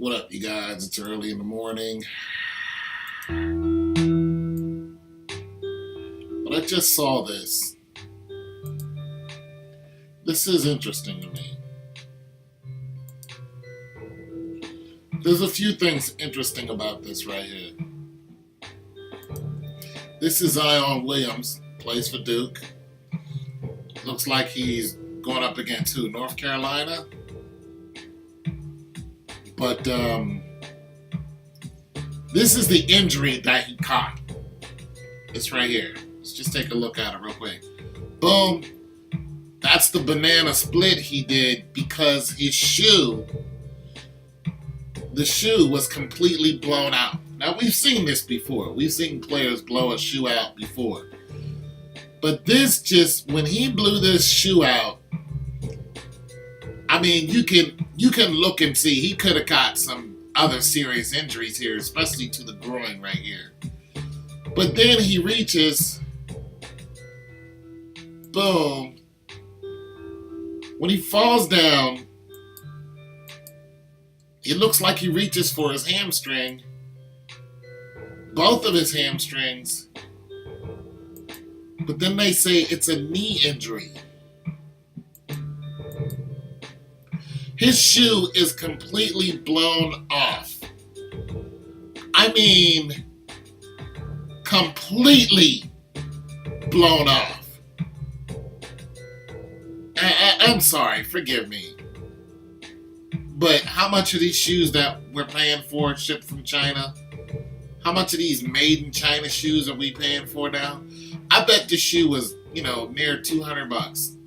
What up, you guys? It's early in the morning. But I just saw this. This is interesting to me. There's a few things interesting about this right here. This is Zion Williams, plays for Duke. Looks like he's going up against who? North Carolina? But this is the injury that he caught. It's right here. Let's just take a look at it real quick. Boom. That's the banana split he did because his shoe, the shoe was completely blown out. Now, we've seen this before. We've seen players blow a shoe out before. But this just, when he blew this shoe out, I mean, you can look and see he could have got some other serious injuries here, especially to the groin right here. But then he reaches, boom. When he falls down, it looks like he reaches for his hamstring, both of his hamstrings. But then they say it's a knee injury. His shoe is completely blown off. I mean, completely blown off. I'm sorry, forgive me. But how much are these shoes that we're paying for shipped from China? How much of these made in China shoes are we paying for now? I bet the shoe was, near $200.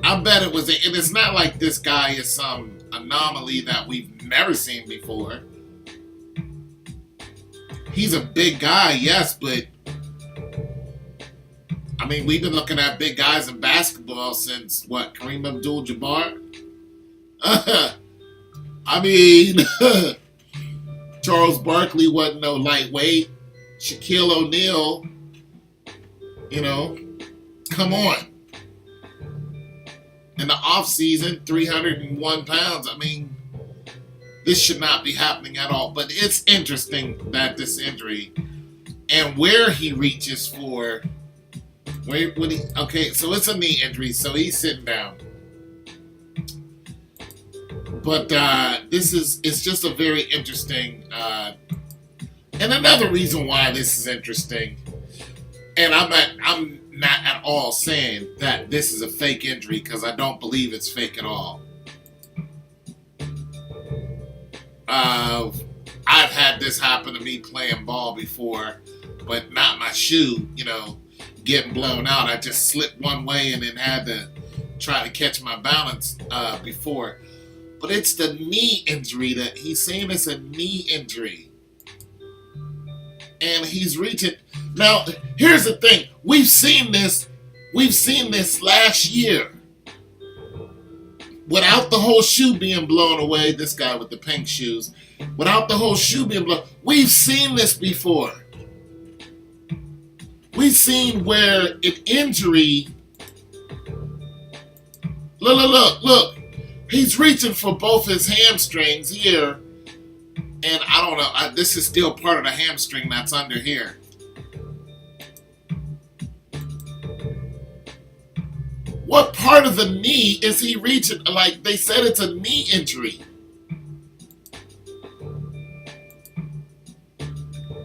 I bet it was, and it's not like this guy is some anomaly that we've never seen before. He's a big guy, yes, but I mean, we've been looking at big guys in basketball since, Kareem Abdul-Jabbar? I mean, Charles Barkley wasn't no lightweight. Shaquille O'Neal, come on. In the offseason, 301 pounds. I mean, this should not be happening at all. But it's interesting that this injury and where he reaches for. Okay, so it's a knee injury, so he's sitting down. But it's just a very interesting, and another reason why this is interesting, and I'm not at all saying that this is a fake injury because I don't believe it's fake at all. I've had this happen to me playing ball before, but not my shoe, getting blown out. I just slipped one way and then had to try to catch my balance before. But it's the knee injury that he's saying it's a knee injury. And he's reaching. Now, here's the thing. We've seen this last year. Without the whole shoe being blown away, this guy with the pink shoes, without the whole shoe being blown, we've seen this before. We've seen where an injury, look, he's reaching for both his hamstrings here, and I don't know, this is still part of the hamstring that's under here. What part of the knee is he reaching? Like they said, it's a knee injury.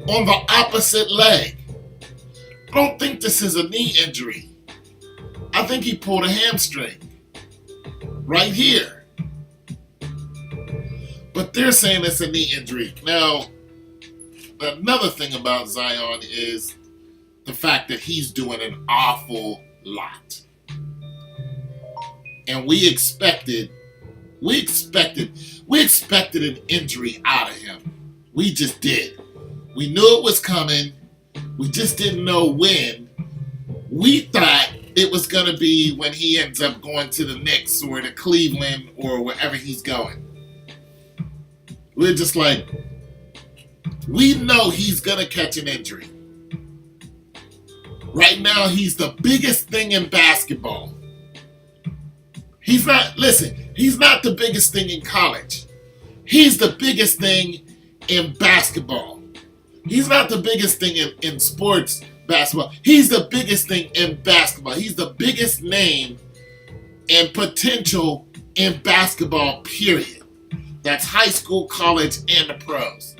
On the opposite leg. I don't think this is a knee injury. I think he pulled a hamstring. Right here. But they're saying it's a knee injury. Now, another thing about Zion is the fact that he's doing an awful lot. And we expected an injury out of him. We just did. We knew it was coming. We just didn't know when. We thought it was going to be when he ends up going to the Knicks or to Cleveland or wherever he's going. We're just like, we know he's going to catch an injury. Right now, he's the biggest thing in basketball. He's not, listen, He's not the biggest thing in college. He's the biggest thing in basketball. He's not the biggest thing in sports basketball. He's the biggest thing in basketball. He's the biggest name and potential in basketball, period. That's high school, college, and the pros.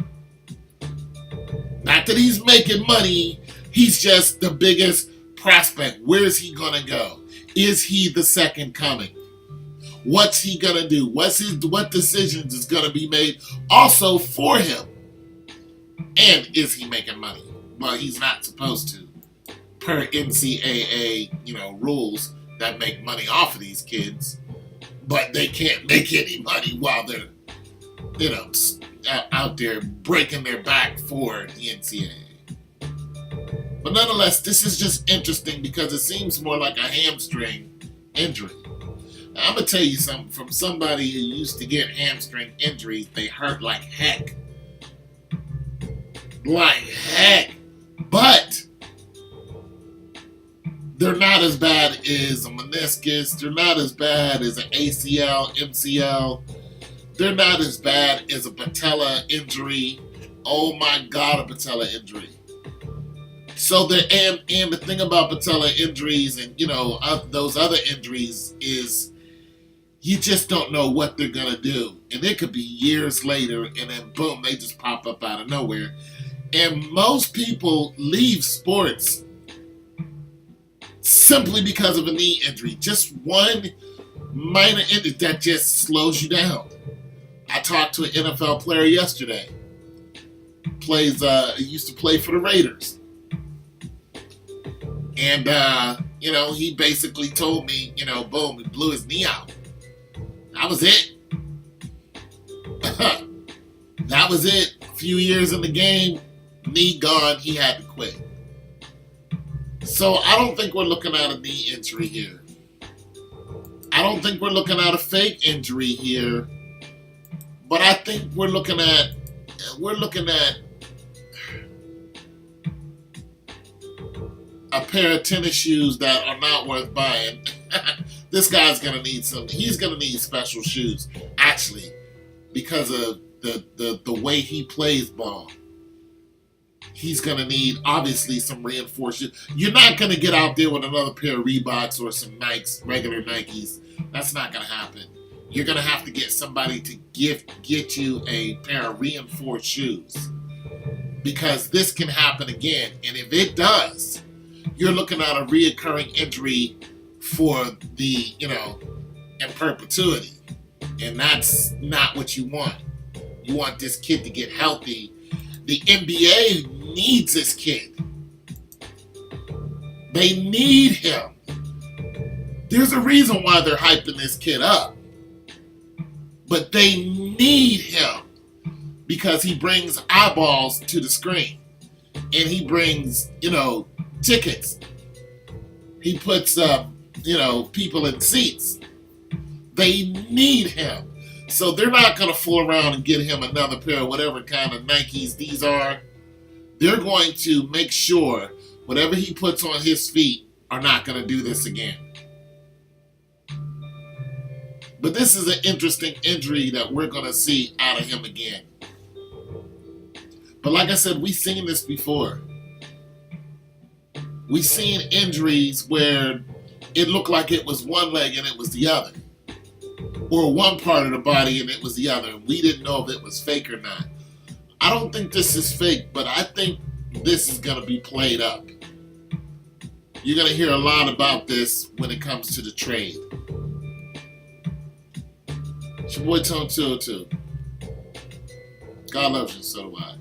Not that he's making money. He's just the biggest prospect. Where is he going to go? Is he the second coming? What's he going to do? What decisions is going to be made also for him? And is he making money? Well, he's not supposed to, per NCAA, rules that make money off of these kids. But they can't make any money while they're, out there breaking their back for the NCAA. But nonetheless, this is just interesting because it seems more like a hamstring injury. Now, I'm going to tell you something from somebody who used to get hamstring injuries. They hurt like heck. Like heck. But they're not as bad as a meniscus. They're not as bad as an ACL, MCL. They're not as bad as a patella injury. Oh my God, a patella injury. So and the thing about patella injuries and those other injuries is you just don't know what they're gonna do, and it could be years later, and then boom, they just pop up out of nowhere. And most people leave sports simply because of a knee injury, just one minor injury that just slows you down. I talked to an NFL player yesterday. Used to play for the Raiders. And, he basically told me, boom, he blew his knee out. That was it. That was it. A few years in the game, knee gone, he had to quit. So I don't think we're looking at a knee injury here. I don't think we're looking at a fake injury here. But I think we're looking at a pair of tennis shoes that are not worth buying. This guy's he's gonna need special shoes, actually, because of the way he plays ball. He's gonna need obviously some reinforced shoes. You're not gonna get out there with another pair of Reeboks or some Nikes, regular Nikes. That's not gonna happen. You're going to have to get somebody to get you a pair of reinforced shoes, because this can happen again. And if it does, you're looking at a reoccurring injury for the, in perpetuity. And that's not what you want. You want this kid to get healthy. The NBA needs this kid. They need him. There's a reason why they're hyping this kid up. But they need him because he brings eyeballs to the screen. And he brings, tickets. He puts, people in seats. They need him. So they're not going to fool around and get him another pair of whatever kind of Nikes these are. They're going to make sure whatever he puts on his feet are not going to do this again. But this is an interesting injury that we're going to see out of him again. But like I said, we've seen this before. We've seen injuries where it looked like it was one leg and it was the other. Or one part of the body and it was the other. We didn't know if it was fake or not. I don't think this is fake, but I think this is going to be played up. You're going to hear a lot about this when it comes to the trade. It's your boy Tone 202. God loves you, so do I.